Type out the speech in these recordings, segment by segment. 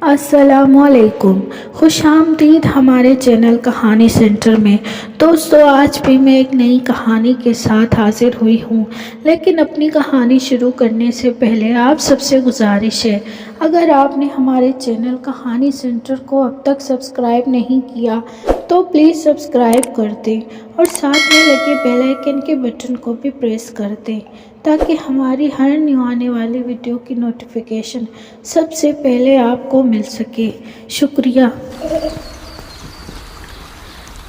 السلام علیکم، خوش آمدید ہمارے چینل کہانی سینٹر میں۔ دوستو، آج بھی میں ایک نئی کہانی کے ساتھ حاضر ہوئی ہوں، لیکن اپنی کہانی شروع کرنے سے پہلے آپ سب سے گزارش ہے، اگر آپ نے ہمارے چینل کہانی سینٹر کو اب تک سبسکرائب نہیں کیا تو پلیز سبسکرائب کر دیں اور ساتھ میں لگے بیل آئیکن کے بٹن کو بھی پریس کر دیں تاکہ ہماری ہر نیو آنے والی ویڈیو کی نوٹیفیکیشن سب سے پہلے آپ کو مل سکے۔ شکریہ۔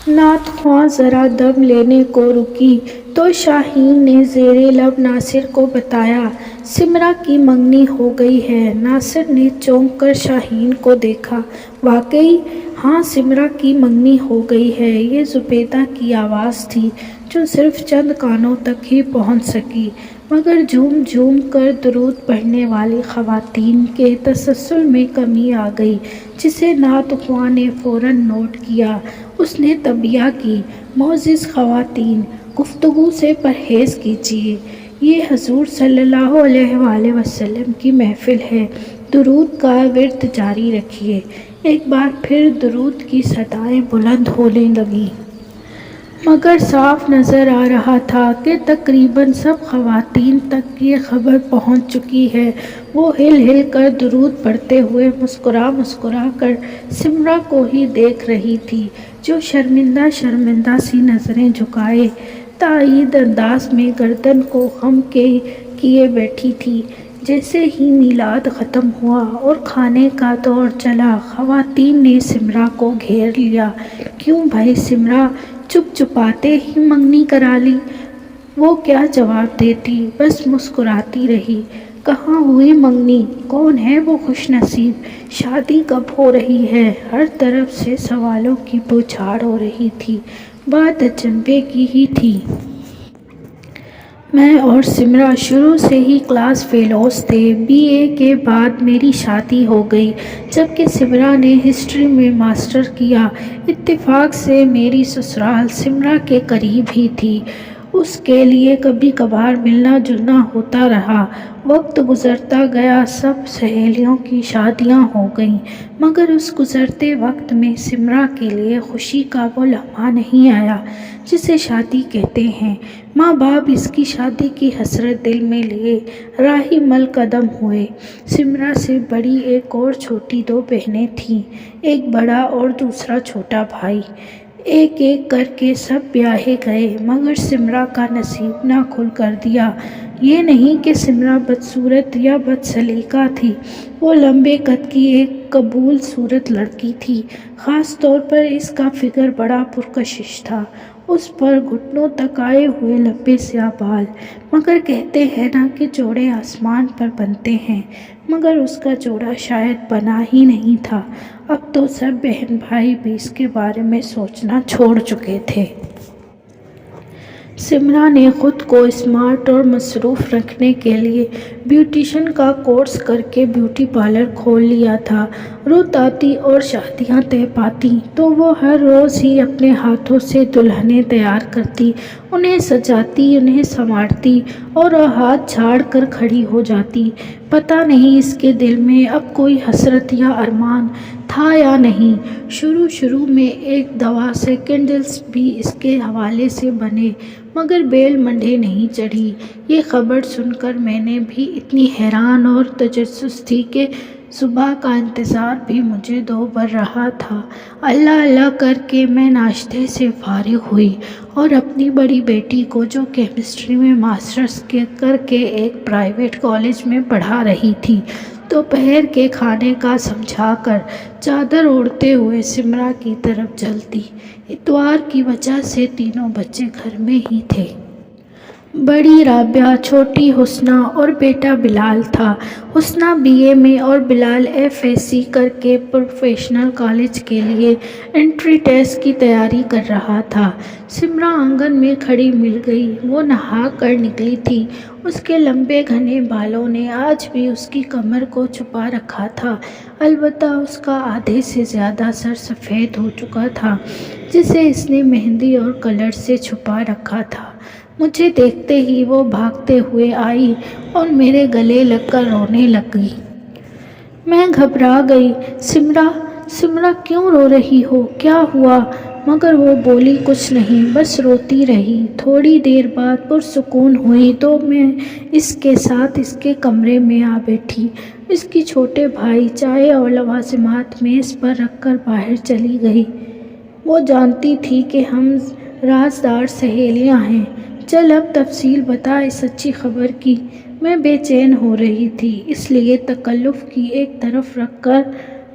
نعت خواں ذرا دم لینے کو رکی تو شاہین نے زیر لب ناصر کو بتایا، سمرا کی منگنی ہو گئی ہے۔ ناصر نے چونک کر شاہین کو دیکھا۔ واقعی؟ ہاں، سمرا کی منگنی ہو گئی ہے۔ یہ زبیدہ کی آواز تھی جو صرف چند کانوں تک ہی پہنچ سکی، مگر جھوم جھوم کر درود پڑھنے والی خواتین کے تسلسل میں کمی آ گئی جسے نعت خواں نے فوراً نوٹ کیا۔ اس نے تنبیہ کی، معزز خواتین، گفتگو سے پرہیز کیجیے، یہ حضور صلی اللہ علیہ وآلہ وسلم کی محفل ہے، درود کا ورد جاری رکھیے۔ ایک بار پھر درود کی صدائیں بلند ہونے لگیں، مگر صاف نظر آ رہا تھا کہ تقریباً سب خواتین تک یہ خبر پہنچ چکی ہے۔ وہ ہل ہل کر درود پڑھتے ہوئے مسکرا مسکرا کر سمرا کو ہی دیکھ رہی تھی، جو شرمندہ شرمندہ سی نظریں جھکائے تائید انداز میں گردن کو خم کیے بیٹھی تھی۔ جیسے ہی میلاد ختم ہوا اور کھانے کا دور چلا، خواتین نے سمرا کو گھیر لیا۔ کیوں بھائی سمرا، چپ چپاتے ہی منگنی کرا لی؟ وہ کیا جواب دیتی، بس مسکراتی رہی۔ کہاں ہوئی منگنی؟ کون ہے وہ خوش نصیب؟ شادی کب ہو رہی ہے؟ ہر طرف سے سوالوں کی بوچھاڑ ہو رہی تھی۔ بات اچنبے کی ہی تھی۔ میں اور سمرا شروع سے ہی کلاس فیلوز تھے۔ بی اے کے بعد میری شادی ہو گئی، جبکہ سمرا نے ہسٹری میں ماسٹر کیا۔ اتفاق سے میری سسرال سمرا کے قریب ہی تھی، اس کے لیے کبھی کبھار ملنا جلنا ہوتا رہا۔ وقت گزرتا گیا، سب سہیلیوں کی شادیاں ہو گئیں، مگر اس گزرتے وقت میں سمرا کے لیے خوشی کا وہ لمحہ نہیں آیا جسے شادی کہتے ہیں۔ ماں باپ اس کی شادی کی حسرت دل میں لیے راہی مل قدم ہوئے۔ سمرا سے بڑی ایک اور چھوٹی دو بہنیں تھیں، ایک بڑا اور دوسرا چھوٹا بھائی۔ ایک ایک کر کے سب بیاہے گئے، مگر سمرا کا نصیب نہ کھل کر دیا۔ یہ نہیں کہ سمرا بدصورت یا بد سلیقہ تھی، وہ لمبے قد کی ایک قبول صورت لڑکی تھی۔ خاص طور پر اس کا فگر بڑا پرکشش تھا، اس پر گھٹنوں تک آئے ہوئے لمبے سیاہ بال۔ مگر کہتے ہیں نا کہ جوڑے آسمان پر بنتے ہیں، مگر اس کا جوڑا شاید بنا ہی نہیں تھا۔ اب تو سب بہن بھائی بھی اس کے بارے میں سوچنا چھوڑ چکے تھے۔ سمرا نے خود کو اسمارٹ اور مصروف رکھنے کے لیے بیوٹیشن کا کورس کر کے بیوٹی پارلر کھول لیا تھا۔ رت آتی اور شادیاں طے پاتی تو وہ ہر روز ہی اپنے ہاتھوں سے دلہنیں تیار کرتی، انہیں سجاتی، انہیں سنوارتی اور ہاتھ جھاڑ کر کھڑی ہو جاتی۔ پتہ نہیں اس کے دل میں اب کوئی حسرت یا ارمان تھا یا نہیں۔ شروع میں ایک دوا سے کینڈلز بھی اس کے حوالے سے بنے، مگر بیل منڈے نہیں چڑھی۔ یہ خبر سن کر میں نے بھی اتنی حیران اور تجسس تھی کہ صبح کا انتظار بھی مجھے دو بر رہا تھا۔ اللہ اللہ کر کے میں ناشتے سے فارغ ہوئی اور اپنی بڑی بیٹی کو، جو کیمسٹری میں ماسٹرز کر کے ایک پرائیویٹ کالج میں پڑھا رہی تھی، دوپہر کے کھانے کا سمجھا کر چادر اوڑھتے ہوئے سمرا کی طرف چلتی۔ اتوار کی وجہ سے تینوں بچے گھر میں ہی تھے۔ بڑی رابعہ، چھوٹی حسنہ اور بیٹا بلال تھا۔ حسنہ بی اے میں اور بلال ایف ایس سی کر کے پروفیشنل کالج کے لیے انٹری ٹیسٹ کی تیاری کر رہا تھا۔ سمرا آنگن میں کھڑی مل گئی۔ وہ نہا کر نکلی تھی، اس کے لمبے گھنے بالوں نے آج بھی اس کی کمر کو چھپا رکھا تھا، البتہ اس کا آدھے سے زیادہ سر سفید ہو چکا تھا جسے اس نے مہندی اور کلر سے چھپا رکھا تھا۔ مجھے دیکھتے ہی وہ بھاگتے ہوئے آئی اور میرے گلے لگ کر رونے لگی۔ میں گھبرا گئی۔ سمرا، سمرا کیوں رو رہی ہو؟ کیا ہوا؟ مگر وہ بولی کچھ نہیں، بس روتی رہی۔ تھوڑی دیر بعد پرسکون ہوئی تو میں اس کے ساتھ اس کے کمرے میں آ بیٹھی۔ اس کی چھوٹے بھائی چائے اور لوازمات میز پر رکھ کر باہر چلی گئی۔ وہ جانتی تھی کہ ہم رازدار سہیلیاں ہیں۔ چل اب تفصیل بتا اس اچھی خبر کی۔ میں بے چین ہو رہی تھی، اس لیے تکلف کی ایک طرف رکھ کر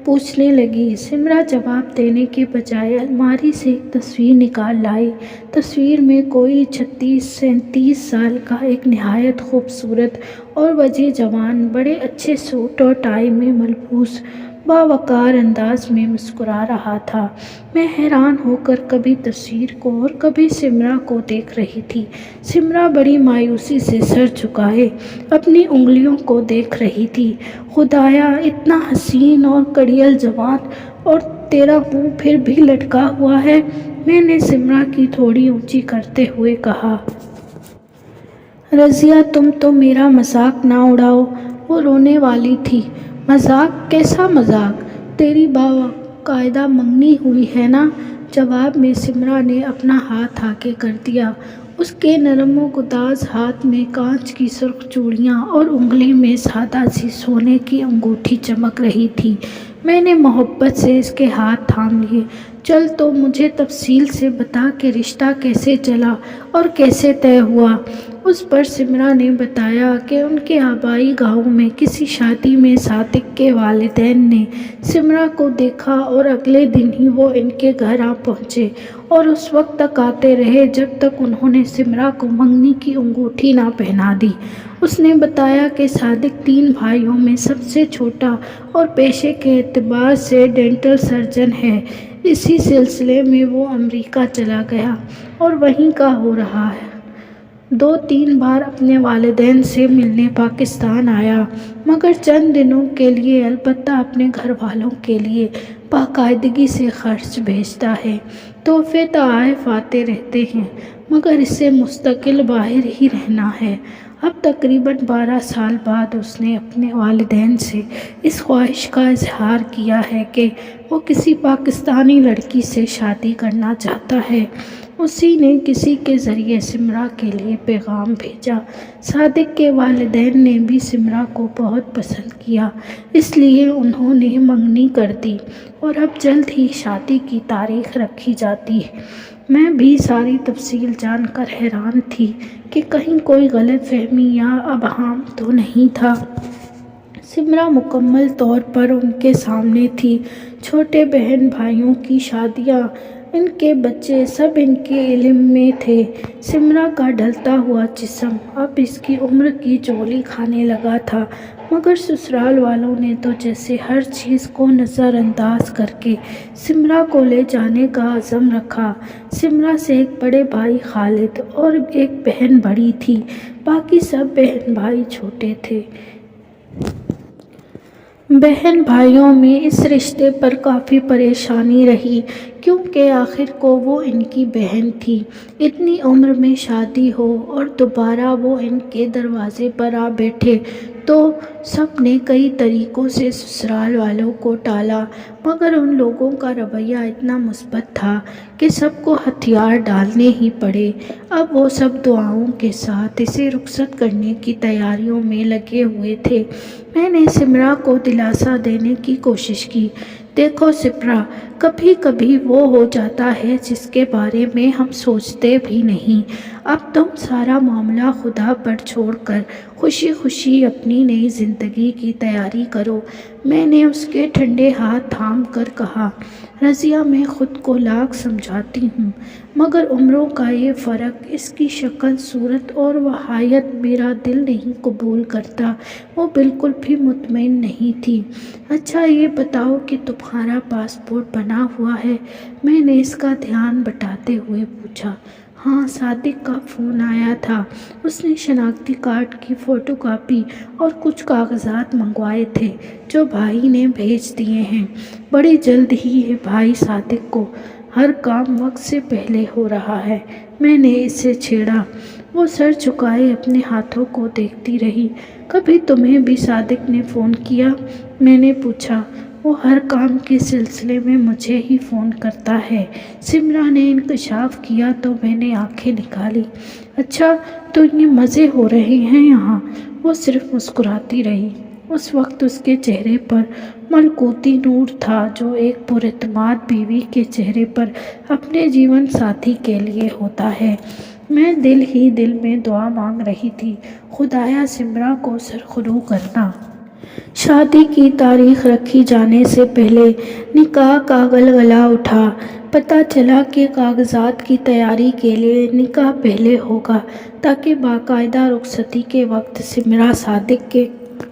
پوچھنے لگی۔ سمرا جواب دینے کے بجائے الماری سے ایک تصویر نکال لائی۔ تصویر میں کوئی 36-37 سال کا ایک نہایت خوبصورت اور وجیح جوان بڑے اچھے سوٹ اور ٹائی میں ملبوس باوقار انداز میں مسکرا رہا تھا۔ میں حیران ہو کر کبھی تصویر کو اور کبھی سمرا کو دیکھ رہی تھی۔ سمرا بڑی مایوسی سے سر جھکائے اپنی انگلیوں کو دیکھ رہی تھی۔ خدایا، اتنا حسین اور کڑیل جوان، اور تیرا منہ پھر بھی لٹکا ہوا ہے۔ میں نے سمرا کی تھوڑی اونچی کرتے ہوئے کہا۔ رضیہ، تم تو میرا مذاق نہ اڑاؤ۔ وہ رونے والی تھی۔ مذاق؟ کیسا مذاق؟ تیری باقاعدہ منگنی ہوئی ہے نا؟ جواب میں سمرا نے اپنا ہاتھ آگے کر دیا۔ اس کے نرم و گداز ہاتھ میں کانچ کی سرخ چوڑیاں اور انگلی میں سادہ سی سونے کی انگوٹھی چمک رہی تھی۔ میں نے محبت سے اس کے ہاتھ تھام لیے۔ چل تو مجھے تفصیل سے بتا کہ رشتہ کیسے چلا اور کیسے طے ہوا۔ اس پر سمرا نے بتایا کہ ان کے آبائی گاؤں میں کسی شادی میں صادق کے والدین نے سمرا کو دیکھا اور اگلے دن ہی وہ ان کے گھر آ پہنچے اور اس وقت تک آتے رہے جب تک انہوں نے سمرا کو منگنی کی انگوٹھی نہ پہنا دی۔ اس نے بتایا کہ صادق 3 بھائیوں میں سب سے چھوٹا اور پیشے کے اعتبار سے ڈینٹل سرجن ہے۔ اسی سلسلے میں وہ امریکہ چلا گیا اور وہیں کا ہو رہا ہے۔ 2-3 بار اپنے والدین سے ملنے پاکستان آیا، مگر چند دنوں کے لیے، البتہ اپنے گھر والوں کے لیے باقاعدگی سے خرچ بھیجتا ہے۔ تحفے تحائف آتے رہتے ہیں، مگر اسے مستقل باہر ہی رہنا ہے۔ اب تقریباً 12 سال بعد اس نے اپنے والدین سے اس خواہش کا اظہار کیا ہے کہ وہ کسی پاکستانی لڑکی سے شادی کرنا چاہتا ہے۔ اسی نے کسی کے ذریعے سمرا کے لیے پیغام بھیجا۔ صادق کے والدین نے بھی سمرا کو بہت پسند کیا، اس لیے انہوں نے منگنی کر دی اور اب جلد ہی شادی کی تاریخ رکھی جاتی ہے۔ میں بھی ساری تفصیل جان کر حیران تھی کہ کہیں کوئی غلط فہمی یا ابہام تو نہیں تھا۔ سمرا مکمل طور پر ان کے سامنے تھی۔ چھوٹے بہن بھائیوں کی شادیاں، ان کے بچے، سب ان کے علم میں تھے۔ سمرا کا ڈھلتا ہوا جسم اب اس کی عمر کی چغلی کھانے لگا تھا، مگر سسرال والوں نے تو جیسے ہر چیز کو نظر انداز کر کے سمرا کو لے جانے کا عزم رکھا۔ سمرا سے ایک بڑے بھائی خالد اور ایک بہن بڑی تھی، باقی سب بہن بھائی چھوٹے تھے۔ بہن بھائیوں میں اس رشتے پر کافی پریشانی رہی، کیونکہ آخر کو وہ ان کی بہن تھی۔ اتنی عمر میں شادی ہو اور دوبارہ وہ ان کے دروازے پر آ بیٹھے تو سب نے کئی طریقوں سے سسرال والوں کو ٹالا، مگر ان لوگوں کا رویہ اتنا مثبت تھا کہ سب کو ہتھیار ڈالنے ہی پڑے۔ اب وہ سب دعاؤں کے ساتھ اسے رخصت کرنے کی تیاریوں میں لگے ہوئے تھے۔ میں نے سمرا کو دلاسا دینے کی کوشش کی۔ دیکھو سمرا، کبھی کبھی وہ ہو جاتا ہے جس کے بارے میں ہم سوچتے بھی نہیں۔ اب تم سارا معاملہ خدا پر چھوڑ کر خوشی خوشی اپنی نئی زندگی کی تیاری کرو۔ میں نے اس کے ٹھنڈے ہاتھ تھام کر کہا۔ رضیہ، میں خود کو لاکھ سمجھاتی ہوں، مگر عمروں کا یہ فرق، اس کی شکل صورت اور وحایت میرا دل نہیں قبول کرتا۔ وہ بالکل بھی مطمئن نہیں تھی۔ اچھا یہ بتاؤ کہ تمہارا پاسپورٹ بنا ہوا ہے؟ میں نے اس کا دھیان بٹاتے ہوئے پوچھا۔ ہاں، صادق کا فون آیا تھا، اس نے شناختی کارڈ کی فوٹو کاپی اور کچھ کاغذات منگوائے تھے جو بھائی نے بھیج دیے ہیں۔ بڑی جلد ہی ہے بھائی صادق کو ہر کام وقت سے پہلے ہو رہا ہے۔ میں نے اسے چھیڑا۔ وہ سر جھکائے اپنے ہاتھوں کو دیکھتی رہی۔ کبھی تمہیں بھی صادق نے فون کیا؟ میں نے پوچھا۔ وہ ہر کام کے سلسلے میں مجھے ہی فون کرتا ہے، سمرا نے انکشاف کیا تو میں نے آنکھیں نکالی۔ اچھا، تو یہ مزے ہو رہے ہیں یہاں؟ وہ صرف مسکراتی رہی۔ اس وقت اس کے چہرے پر ملکوتی نور تھا جو ایک پراعتماد بیوی کے چہرے پر اپنے جیون ساتھی کے لیے ہوتا ہے۔ میں دل ہی دل میں دعا مانگ رہی تھی، خدایا سمرا کو سرخرو کرنا۔ شادی کی تاریخ رکھی جانے سے پہلے نکاح کا غلغلہ اٹھا۔ پتہ چلا کہ کاغذات کی تیاری کے لیے نکاح پہلے ہوگا تاکہ باقاعدہ رخصتی کے وقت سمرا صادق کے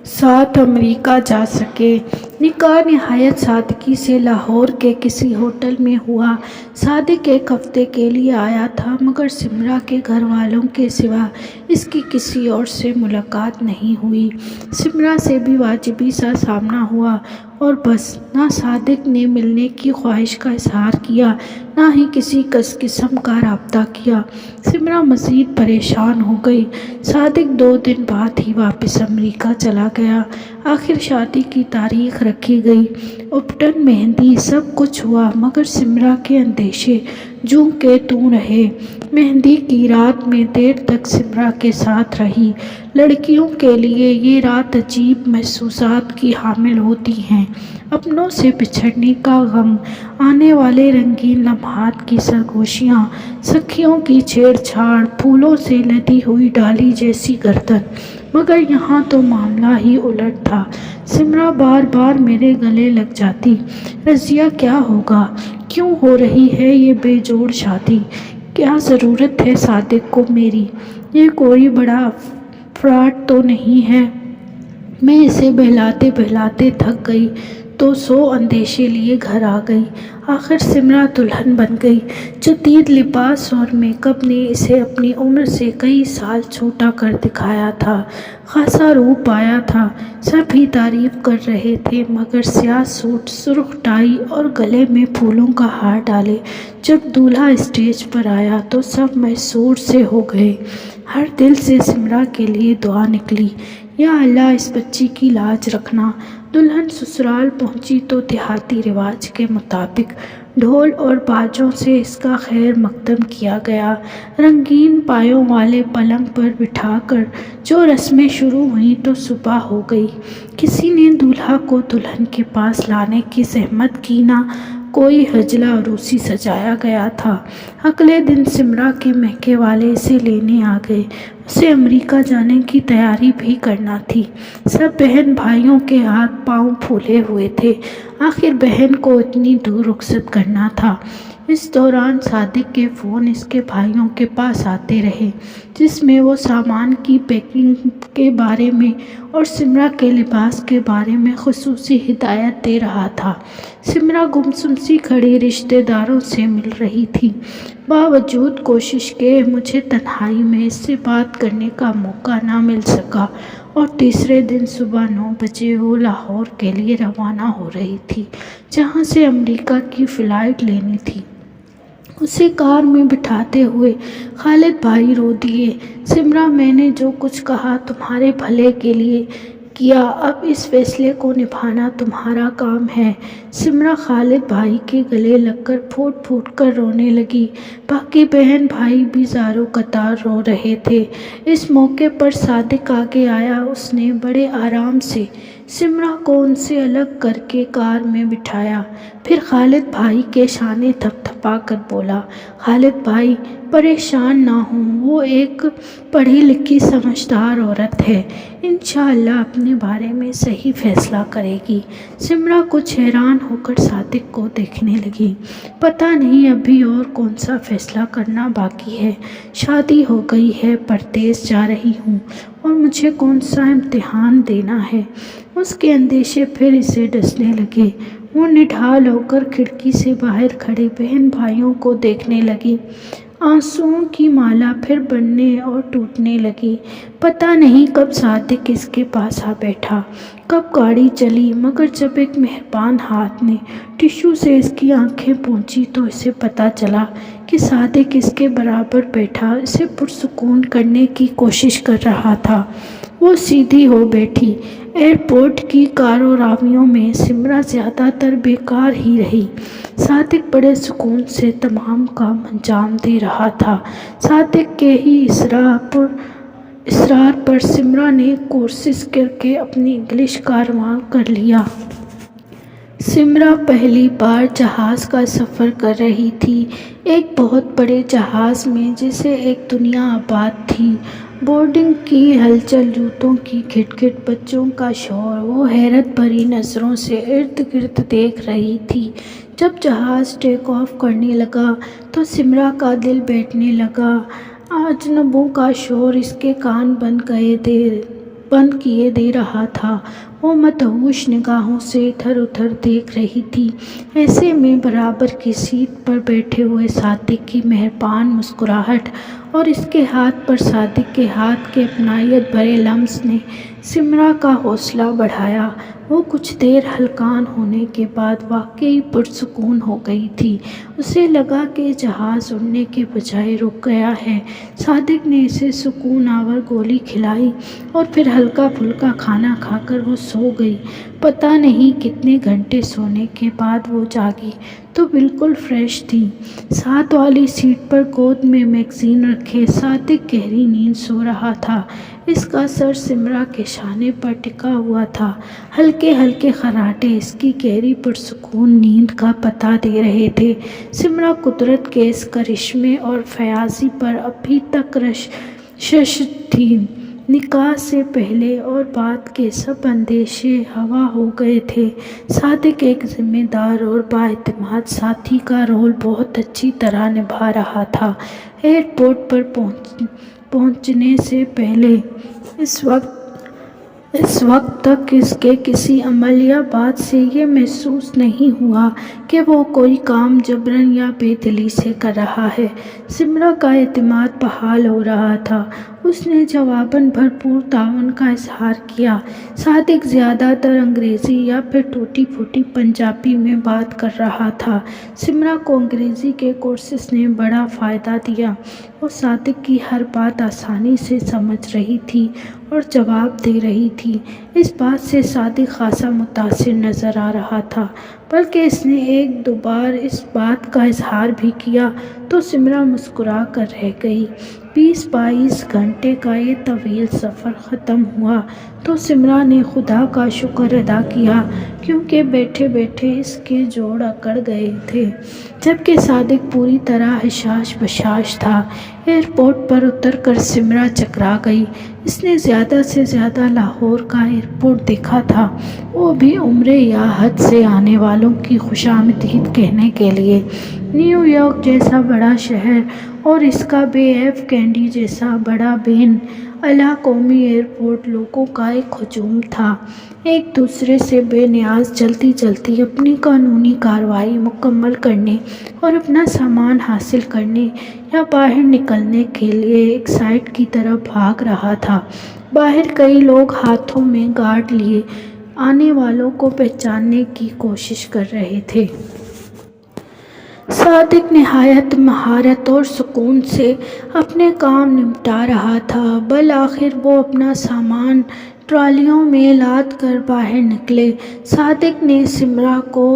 ساتھ امریکہ جا سکے۔ نکاح نہایت سادگی سے لاہور کے کسی ہوٹل میں ہوا۔ صادق ایک ہفتے کے لیے آیا تھا مگر سمرا کے گھر والوں کے سوا اس کی کسی اور سے ملاقات نہیں ہوئی۔ سمرا سے بھی واجبی سا سامنا ہوا اور بس، نہ صادق نے ملنے کی خواہش کا اظہار کیا نہ ہی کسی قسم کا رابطہ کیا۔ سمرا مزید پریشان ہو گئی۔ صادق 2 دن بعد ہی واپس امریکہ چلا گیا۔ آخر شادی کی تاریخ رکھی گئی، اپٹن، مہندی، سب کچھ ہوا مگر سمرا کے اندیشے جوں کے توں رہے۔ مہندی کی رات میں دیر تک سمرا کے ساتھ رہی۔ لڑکیوں کے لیے یہ رات عجیب محسوسات کی حامل ہوتی ہیں، اپنوں سے بچھڑنے کا غم، آنے والے رنگین لمحات کی سرگوشیاں، سکھیوں کی چھیڑ چھاڑ، پھولوں سے لدی ہوئی ڈالی جیسی گردن۔ مگر یہاں تو معاملہ ہی الٹ تھا۔ سمرا بار بار میرے گلے لگ جاتی۔ رضیہ، کیا ہوگا؟ کیوں ہو رہی ہے یہ بے جوڑ شادی؟ کیا ضرورت ہے صادق کو میری؟ یہ کوئی بڑا فراڈ تو نہیں ہے؟ میں اسے بہلاتے بہلاتے تھک گئی تو 100 اندیشے لیے گھر آ گئی۔ آخر سمرا دلہن بن گئی۔ جدید لباس اور میک اپ نے اسے اپنی عمر سے کئی سال چھوٹا کر دکھایا تھا۔ خاصا روپ آیا تھا، سب ہی تعریف کر رہے تھے مگر سیاہ سوٹ، سرخ ٹائی اور گلے میں پھولوں کا ہار ڈالے جب دولہا اسٹیج پر آیا تو سب مسحور سے ہو گئے۔ ہر دل سے سمرا کے لیے دعا نکلی، یا اللہ اس بچی کی لاج رکھنا۔ دلہن سسرال پہنچی تو دیہاتی رواج کے مطابق ڈھول اور باجوں سے اس کا خیر مقدم کیا گیا۔ رنگین پایوں والے پلنگ پر بٹھا کر جو رسمیں شروع ہوئیں تو صبح ہو گئی۔ کسی نے دولہا کو دلہن کے پاس لانے کی زحمت کی نہ کوئی حجلہ عروسی سجایا گیا تھا۔ اگلے دن سمرا کے میکے والے اسے لینے آ گئے۔ اسے امریکہ جانے کی تیاری بھی کرنا تھی۔ سب بہن بھائیوں کے ہاتھ پاؤں پھولے ہوئے تھے، آخر بہن کو اتنی دور رخصت کرنا تھا۔ اس دوران صادق کے فون اس کے بھائیوں کے پاس آتے رہے جس میں وہ سامان کی پیکنگ کے بارے میں اور سمرا کے لباس کے بارے میں خصوصی ہدایت دے رہا تھا۔ سمرا گمسم سی کھڑی رشتہ داروں سے مل رہی تھی۔ باوجود کوشش کے مجھے تنہائی میں اس سے بات کرنے کا موقع نہ مل سکا اور تیسرے دن صبح 9 بجے وہ لاہور کے لیے روانہ ہو رہی تھی جہاں سے امریکہ کی فلائٹ لینی تھی۔ اسے کار میں بٹھاتے ہوئے خالد بھائی رو دیے۔ سمرا، میں نے جو کچھ کہا تمہارے بھلے کے لیے کیا، اب اس فیصلے کو نبھانا تمہارا کام ہے۔ سمرا خالد بھائی کے گلے لگ کر پھوٹ پھوٹ کر رونے لگی۔ باقی بہن بھائی بھی زاروں قطار رو رہے تھے۔ اس موقع پر صادق آگے آیا۔ اس نے بڑے آرام سے سمرا کو ان سے الگ کر کے کار میں بٹھایا، پھر خالد بھائی کے شانے تھپ تھپا کر بولا، خالد بھائی پریشان نہ ہوں، وہ ایک پڑھی لکھی سمجھدار عورت ہے، انشاءاللہ اپنے بارے میں صحیح فیصلہ کرے گی۔ سمرا کچھ حیران ہو کر صادق کو دیکھنے لگی۔ پتہ نہیں ابھی اور کون سا فیصلہ کرنا باقی ہے۔ شادی ہو گئی ہے، پردیس جا رہی ہوں اور مجھے کون سا امتحان دینا ہے۔ اس کے اندیشے پھر اسے ڈسنے لگے۔ وہ نڈھال ہو کر کھڑکی سے باہر کھڑے بہن بھائیوں کو دیکھنے لگی۔ آنسوؤں کی مالا پھر بننے اور ٹوٹنے لگی۔ پتہ نہیں کب صادق اس کے پاس آ بیٹھا، کب گاڑی چلی، مگر جب ایک مہربان ہاتھ نے ٹشو سے اس کی آنکھیں پونچھی تو اسے پتہ چلا کہ صادق اس کے برابر بیٹھا اسے پرسکون کرنے کی کوشش کر رہا تھا۔ وہ سیدھی ہو بیٹھی۔ ایئرپورٹ کی کارروائیوں میں سمرا زیادہ تر بیکار ہی رہی۔ صادق بڑے سکون سے تمام کام انجام دے رہا تھا۔ صادق کے ہی اصرار پر سمرا نے کورسز کر کے اپنی انگلش کا رواں کر لیا۔ سمرا پہلی بار جہاز کا سفر کر رہی تھی، ایک بہت بڑے جہاز میں جسے ایک دنیا آباد تھی۔ بورڈنگ کی ہلچل، جوتوں کی کھٹ کھٹ، بچوں کا شور، وہ حیرت بھری نظروں سے ارد گرد دیکھ رہی تھی۔ جب جہاز ٹیک آف کرنے لگا تو سمرا کا دل بیٹھنے لگا۔ اجنبوں کا شور اس کے کان بند کیے دے رہا تھا۔ وہ مدہوش نگاہوں سے ادھر ادھر دیکھ رہی تھی۔ ایسے میں برابر کی سیٹ پر بیٹھے ہوئے صادق کی مہربان مسکراہٹ اور اس کے ہاتھ پر صادق کے ہاتھ کے اپنائیت بھرے لمس نے سمرا کا حوصلہ بڑھایا۔ وہ کچھ دیر ہلکان ہونے کے بعد واقعی پرسکون ہو گئی تھی۔ اسے لگا کہ جہاز اڑنے کے بجائے رک گیا ہے۔ صادق نے اسے سکون آور گولی کھلائی اور پھر ہلکا پھلکا کھانا کھا کر وہ سو گئی۔ پتہ نہیں کتنے گھنٹے سونے کے بعد وہ جاگی تو بالکل فریش تھی۔ ساتھ والی سیٹ پر گود میں میگزین رکھے صادق گہری نیند سو رہا تھا۔ اس کا سر سمرا کے شانے پر ٹکا ہوا تھا۔ ہلکے ہلکے خراٹے اس کی گہری پرسکون نیند کا پتہ دے رہے تھے۔ سمرا قدرت کے اس کرشمے اور فیاضی پر ابھی تک ششد تھی۔ نکاح سے پہلے اور بعد کے سب اندیشے ہوا ہو گئے تھے۔ صادق ایک ذمہ دار اور بااعتماد ساتھی کا رول بہت اچھی طرح نبھا رہا تھا۔ ایئرپورٹ پر پہنچنے سے پہلے اس وقت تک اس کے کسی عمل یا بات سے یہ محسوس نہیں ہوا کہ وہ کوئی کام جبراً یا بے دلی سے کر رہا ہے۔ سمرا کا اعتماد بحال ہو رہا تھا۔ اس نے جواباً بھرپور تعاون کا اظہار کیا۔ صادق زیادہ تر انگریزی یا پھر ٹوٹی پھوٹی پنجابی میں بات کر رہا تھا۔ سمرا کو انگریزی کے کورسز نے بڑا فائدہ دیا۔ وہ صادق کی ہر بات آسانی سے سمجھ رہی تھی اور جواب دے رہی تھی۔ اس بات سے صادق خاصا متاثر نظر آ رہا تھا، بلکہ اس نے ایک دو بار اس بات کا اظہار بھی کیا تو سمرا مسکرا کر رہ گئی۔ 20-22 گھنٹے کا یہ طویل سفر ختم ہوا تو سمرا نے خدا کا شکر ادا کیا، کیونکہ بیٹھے بیٹھے اس کے جوڑ اکڑ گئے تھے، جبکہ صادق پوری طرح حشاش بشاش تھا۔ ایئرپورٹ پر اتر کر سمرا چکرا گئی۔ اس نے زیادہ سے زیادہ لاہور کا ایئرپورٹ دیکھا تھا، وہ بھی عمرے یا حج سے آنے والوں کی خوشامدید کہنے کے لیے۔ نیو یارک جیسا بڑا شہر اور اس کا بے ایف کینڈی جیسا بڑا بین الاقوامی ایئرپورٹ لوگوں کا ایک ہجوم تھا، ایک دوسرے سے بے نیاز جلدی جلدی اپنی قانونی کارروائی مکمل کرنے اور اپنا سامان حاصل کرنے یا باہر نکلنے کے لیے ایک سائٹ کی طرف بھاگ رہا تھا۔ باہر کئی لوگ ہاتھوں میں گارڈ لیے آنے والوں کو پہچاننے کی کوشش کر رہے تھے۔ صادق نہایت مہارت اور سکون سے اپنے کام نمٹا رہا تھا۔ بالآخر وہ اپنا سامان ٹرالیوں میں لاد کر باہر نکلے۔ صادق نے سمرا کو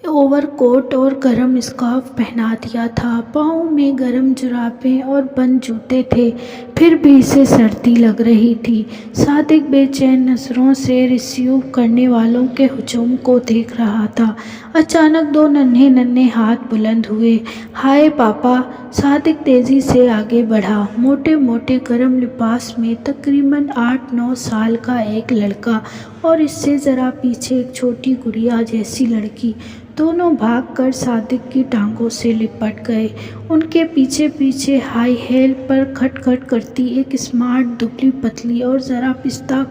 اوور کوٹ اور گرم اسکارف پہنا دیا تھا۔ پاؤں میں گرم جرابیں اور بند جوتے تھے، پھر بھی اسے سردی لگ رہی تھی۔ صادق بے چین نظروں سے ریسیو کرنے والوں کے ہجوم کو دیکھ رہا تھا۔ اچانک دو ننھے ننھے ہاتھ بلند ہوئے۔ ہائے پاپا! صادق تیزی سے آگے بڑھا۔ موٹے موٹے گرم لباس میں تقریباً 8-9 سال کا ایک لڑکا اور اس سے ذرا پیچھے ایک چھوٹی گڑیا جیسی لڑکی، دونوں بھاگ کر صادق کی ٹانگوں سے لپٹ گئے۔ ان کے پیچھے پیچھے ہائی ہیل پر کھٹ کھٹ کرتی ایک اسمارٹ، دبلی پتلی اور ذرا پستہ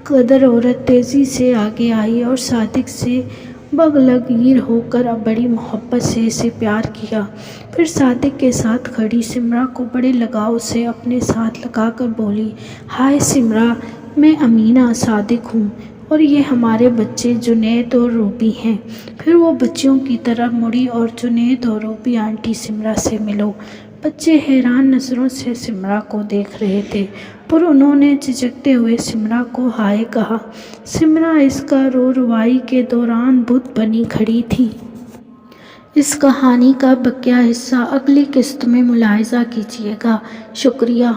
قدر عورت تیزی سے آگے آئی اور صادق سے بغلگیر ہو کر اب بڑی محبت سے اسے پیار کیا۔ پھر صادق کے ساتھ کھڑی سمرا کو بڑے لگاؤ سے اپنے ساتھ لگا کر بولی، ہائے سمرا، میں امینہ صادق ہوں اور یہ ہمارے بچے جنید اور روبی ہیں۔ پھر وہ بچیوں کی طرف مڑی اور جنید اور روبی آنٹی سمرا سے ملو۔ بچے حیران نظروں سے سمرا کو دیکھ رہے تھے اور انہوں نے جھجکتے ہوئے سمرا کو ہائے کہا۔ سمرا اس کا روائی کے دوران بت بنی کھڑی تھی۔ اس کہانی کا بقیہ حصہ اگلی قسط میں ملاحظہ کیجیے گا۔ شکریہ۔